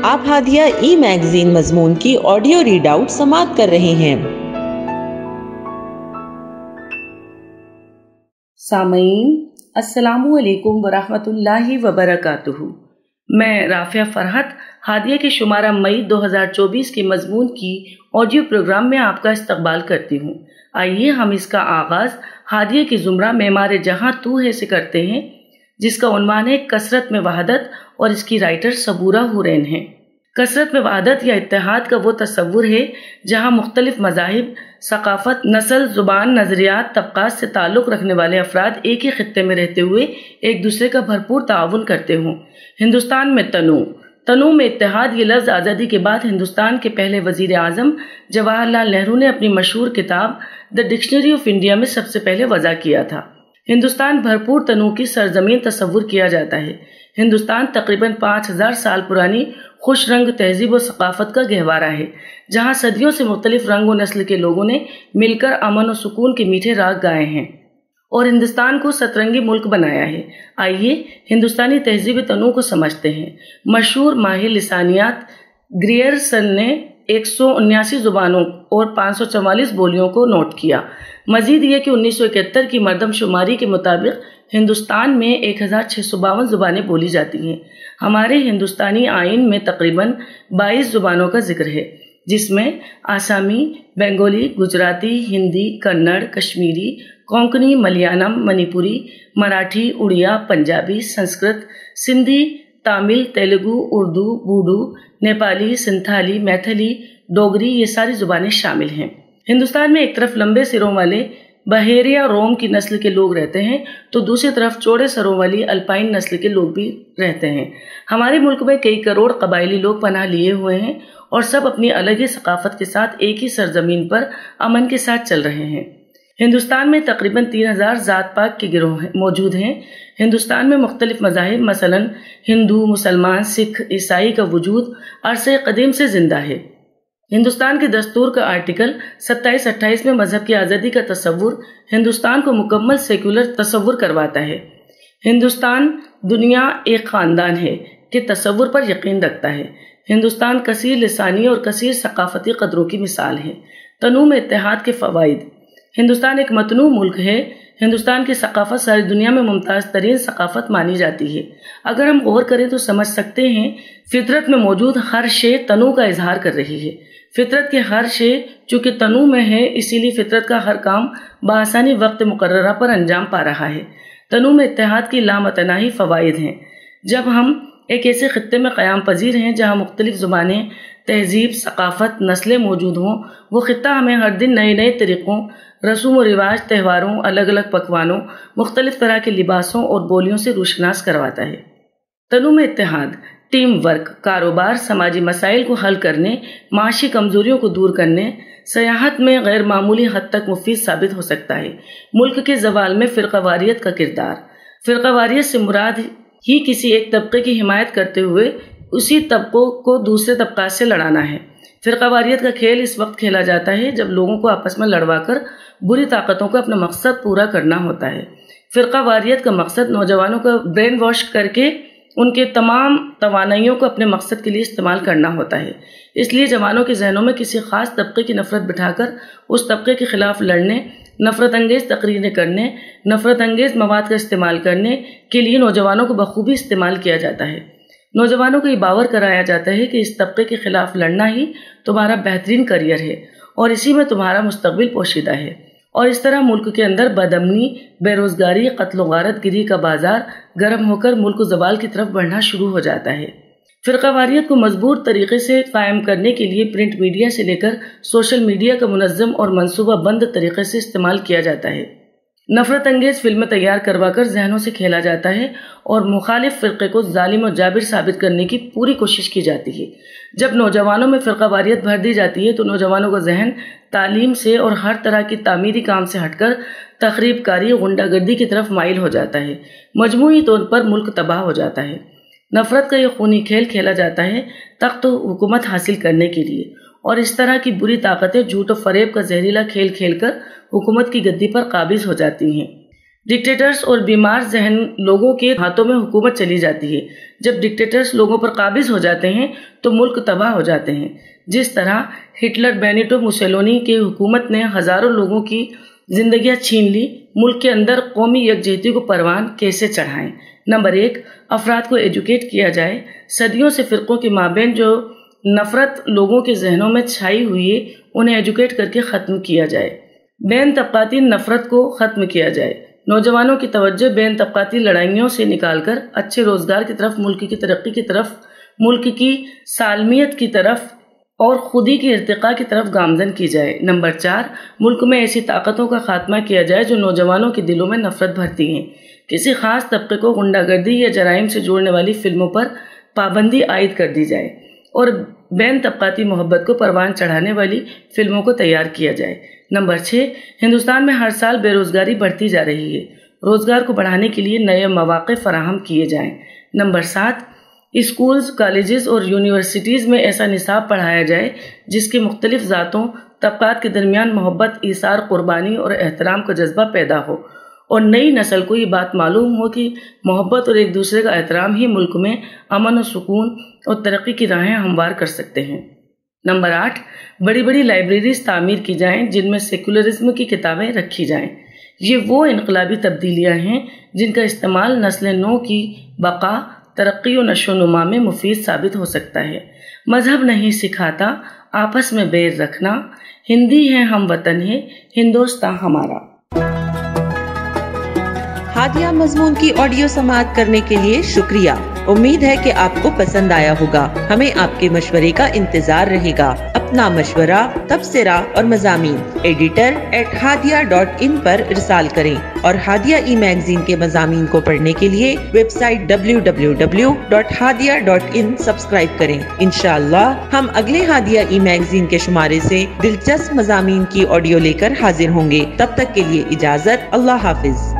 آپ ہادیہ ای میگزین مضمون کی آڈیو ریڈ آؤٹ سماعت کر رہے ہیں۔ سامعین السلام علیکم ورحمۃ اللہ وبرکاتہ۔ میں رافعہ فرحت ہادیہ کے شمارہ مئی 2024 کے مضمون کی آڈیو پروگرام میں آپ کا استقبال کرتی ہوں۔ آئیے ہم اس کا آغاز ہادیہ کے زمرہ معمار جہاں تو ہے سے کرتے ہیں، جس کا عنوان ہے کثرت میں وحدت، اور اس کی رائٹر صبورہ حورین ہیں۔ کثرت میں وحدت یا اتحاد کا وہ تصور ہے جہاں مختلف مذاہب، ثقافت، نسل، زبان، نظریات، طبقات سے تعلق رکھنے والے افراد ایک ہی خطے میں رہتے ہوئے ایک دوسرے کا بھرپور تعاون کرتے ہوں۔ ہندوستان میں تنوع میں اتحاد یہ لفظ آزادی کے بعد ہندوستان کے پہلے وزیر اعظم جواہر لال نہرو نے اپنی مشہور کتاب دی ڈکشنری آف انڈیا میں سب سے پہلے وضع کیا تھا۔ ہندوستان بھرپور تنوع کی سرزمین تصور کیا جاتا ہے۔ ہندوستان تقریباً 5000 سال پرانی خوش رنگ تہذیب و ثقافت کا گہوارہ ہے، جہاں صدیوں سے مختلف رنگ و نسل کے لوگوں نے مل کر امن و سکون کے میٹھے راگ گائے ہیں اور ہندوستان کو سترنگی ملک بنایا ہے۔ آئیے ہندوستانی تہذیب تنوع کو سمجھتے ہیں۔ مشہور ماہر لسانیات گریئرسن نے 179 زبانوں اور 544 بولیوں کو نوٹ کیا۔ مزید یہ کہ 1971 کی مردم شماری کے مطابق ہندوستان میں 1652 زبانیں بولی جاتی ہیں۔ ہمارے ہندوستانی آئین میں تقریباً 22 زبانوں کا ذکر ہے، جس میں آسامی، بنگالی، گجراتی، ہندی، کنڑ، کشمیری، کونکنی، ملیالم، منی پوری، مراٹھی، اڑیا، پنجابی، سنسکرت، سندھی، تامل، تیلگو، اردو، بوڈو، نیپالی، سنتھالی، میتھلی، ڈوگری یہ ساری زبانیں شامل ہیں۔ ہندوستان میں ایک طرف لمبے سروں والے بحیرہ روم کی نسل کے لوگ رہتے ہیں تو دوسری طرف چوڑے سروں والی الپائن نسل کے لوگ بھی رہتے ہیں۔ ہمارے ملک میں کئی کروڑ قبائلی لوگ پناہ لیے ہوئے ہیں اور سب اپنی الگ ہی ثقافت کے ساتھ ایک ہی سرزمین پر امن کے ساتھ چل رہے ہیں۔ ہندوستان میں تقریباً 3000 ذات پات کے گروہ موجود ہیں۔ ہندوستان میں مختلف مذاہب مثلاً ہندو، مسلمان، سکھ، عیسائی کا وجود عرصہ قدیم سے زندہ ہے۔ ہندوستان کے دستور کا آرٹیکل 27-28 میں مذہب کی آزادی کا تصور ہندوستان کو مکمل سیکولر تصور کرواتا ہے۔ ہندوستان دنیا ایک خاندان ہے کہ تصور پر یقین رکھتا ہے۔ ہندوستان کثیر لسانی اور کثیر ثقافتی قدروں کی مثال ہے۔ تنوع میں اتحاد کے فوائد۔ ہندوستان ایک متنوع ملک ہے۔ ہندوستان کی ثقافت ساری دنیا میں ممتاز ترین ثقافت مانی جاتی ہے۔ اگر ہم غور کریں تو سمجھ سکتے ہیں فطرت میں موجود ہر شے تنوع کا اظہار کر رہی ہے۔ فطرت کے ہر شے چونکہ تنوع میں ہے، اسی لیے فطرت کا ہر کام بآسانی وقت مقررہ پر انجام پا رہا ہے۔ تنوع میں اتحاد کی لامتناہی فوائد ہیں۔ جب ہم ایک ایسے خطے میں قیام پذیر ہیں جہاں مختلف زبانیں، تہذیب، ثقافت، نسلیں موجود ہوں، وہ خطہ ہمیں ہر دن نئے نئے طریقوں، رسوم و رواج، تہواروں، الگ الگ پکوانوں، مختلف طرح کے لباسوں اور بولیوں سے روشناس کرواتا ہے۔ تنوع میں اتحاد ٹیم ورک، کاروبار، سماجی مسائل کو حل کرنے، معاشی کمزوریوں کو دور کرنے، سیاحت میں غیر معمولی حد تک مفید ثابت ہو سکتا ہے۔ ملک کے زوال میں فرقہ واریت کا کردار۔ فرقہ واریت سے مراد ہی کسی ایک طبقے کی حمایت کرتے ہوئے اسی طبقوں کو دوسرے طبقات سے لڑانا ہے۔ فرقہ واریت کا کھیل اس وقت کھیلا جاتا ہے جب لوگوں کو آپس میں لڑوا کر بری طاقتوں کو اپنا مقصد پورا کرنا ہوتا ہے۔ فرقہ واریت کا مقصد نوجوانوں کا برین واش کر کے ان کے تمام توانائیوں کو اپنے مقصد کے لیے استعمال کرنا ہوتا ہے۔ اس لیے جوانوں کے ذہنوں میں کسی خاص طبقے کی نفرت بٹھا کر اس طبقے کے خلاف لڑنے، نفرت انگیز تقریریں کرنے، نفرت انگیز مواد کا استعمال کرنے کے لیے نوجوانوں کو بخوبی استعمال کیا جاتا ہے۔ نوجوانوں کو یہ باور کرایا جاتا ہے کہ اس طبقے کے خلاف لڑنا ہی تمہارا بہترین کریئر ہے اور اسی میں تمہارا مستقبل پوشیدہ ہے، اور اس طرح ملک کے اندر بدامنی، بے روزگاری، قتل و غارت گری کا بازار گرم ہو کر ملک زوال کی طرف بڑھنا شروع ہو جاتا ہے۔ فرقہ واریت کو مضبوط طریقے سے قائم کرنے کے لیے پرنٹ میڈیا سے لے کر سوشل میڈیا کا منظم اور منصوبہ بند طریقے سے استعمال کیا جاتا ہے۔ نفرت انگیز فلمیں تیار کروا کر ذہنوں سے کھیلا جاتا ہے اور مخالف فرقے کو ظالم و جابر ثابت کرنے کی پوری کوشش کی جاتی ہے۔ جب نوجوانوں میں فرقہ واریت بھر دی جاتی ہے تو نوجوانوں کا ذہن تعلیم سے اور ہر طرح کی تعمیری کام سے ہٹ کر تخریب کاری، غنڈہ گردی کی طرف مائل ہو جاتا ہے۔ مجموعی طور پر ملک تباہ ہو جاتا ہے۔ نفرت کا یہ خونی کھیل کھیلا جاتا ہے تخت و حکومت حاصل کرنے کے لیے، اور اس طرح کی بری طاقتیں جھوٹ و فریب کا زہریلا کھیل کھیل کر حکومت کی گدی پر قابض ہو جاتی ہیں۔ ڈکٹیٹرز اور بیمار ذہن لوگوں کے ہاتھوں میں حکومت چلی جاتی ہے۔ جب ڈکٹیٹرز لوگوں پر قابض ہو جاتے ہیں تو ملک تباہ ہو جاتے ہیں۔ جس طرح ہٹلر بینیٹو موسولینی کی حکومت نے ہزاروں لوگوں کی زندگیاں چھین لی، ملک کے اندر قومی یکجہتی کو پروان کیسے چڑھائیں؟ نمبر 1، افراد کو ایجوکیٹ کیا جائے۔ صدیوں سے فرقوں کے مابین جو نفرت لوگوں کے ذہنوں میں چھائی ہوئی ہے انہیں ایجوکیٹ کر کے ختم کیا جائے۔ بین طبقاتی نفرت کو ختم کیا جائے۔ نوجوانوں کی توجہ بین طبقاتی لڑائیوں سے نکال کر اچھے روزگار کی طرف، ملک کی ترقی کی طرف، ملک کی سالمیت کی طرف اور خودی کی ارتقاء کی طرف گامزن کی جائے۔ نمبر 4، ملک میں ایسی طاقتوں کا خاتمہ کیا جائے جو نوجوانوں کے دلوں میں نفرت بھرتی ہیں۔ کسی خاص طبقے کو غنڈہ گردی یا جرائم سے جوڑنے والی فلموں پر پابندی عائد کر دی جائے اور بین طبقاتی محبت کو پروان چڑھانے والی فلموں کو تیار کیا جائے۔ نمبر 6، ہندوستان میں ہر سال بے روزگاری بڑھتی جا رہی ہے، روزگار کو بڑھانے کے لیے نئے مواقع فراہم کیے جائیں۔ نمبر 7، اسکولز، کالجز اور یونیورسٹیز میں ایسا نصاب پڑھایا جائے جس کے مختلف ذاتوں، طبقات کے درمیان محبت، ایثار، قربانی اور احترام کا جذبہ پیدا ہو اور نئی نسل کو یہ بات معلوم ہو کہ محبت اور ایک دوسرے کا احترام ہی ملک میں امن و سکون اور ترقی کی راہیں ہموار کر سکتے ہیں۔ نمبر 8، بڑی بڑی لائبریریز تعمیر کی جائیں جن میں سیکولرزم کی کتابیں رکھی جائیں۔ یہ وہ انقلابی تبدیلیاں ہیں جن کا استعمال نسل نو کی بقا، ترقی و نشو و نما میں مفید ثابت ہو سکتا ہے۔ مذہب نہیں سکھاتا آپس میں بیر رکھنا، ہندی ہے ہم وطن ہے ہندوستان ہمارا۔ ہادیہ مضمون کی آڈیو سماعت کرنے کے لیے شکریہ۔ امید ہے کہ آپ کو پسند آیا ہوگا۔ ہمیں آپ کے مشورے کا انتظار رہے گا۔ اپنا مشورہ، تبصرہ اور مضامین editor@hadia.in پر ارسال کریں اور ہادیہ ای میگزین کے مضامین کو پڑھنے کے لیے ویب سائٹ www.hadia.in سبسکرائب کریں۔ انشاءاللہ ہم اگلے ہادیہ ای میگزین کے شمارے سے دلچسپ مضامین کی آڈیو لے کر حاضر ہوں گے۔ تب تک کے لیے اجازت، اللہ حافظ۔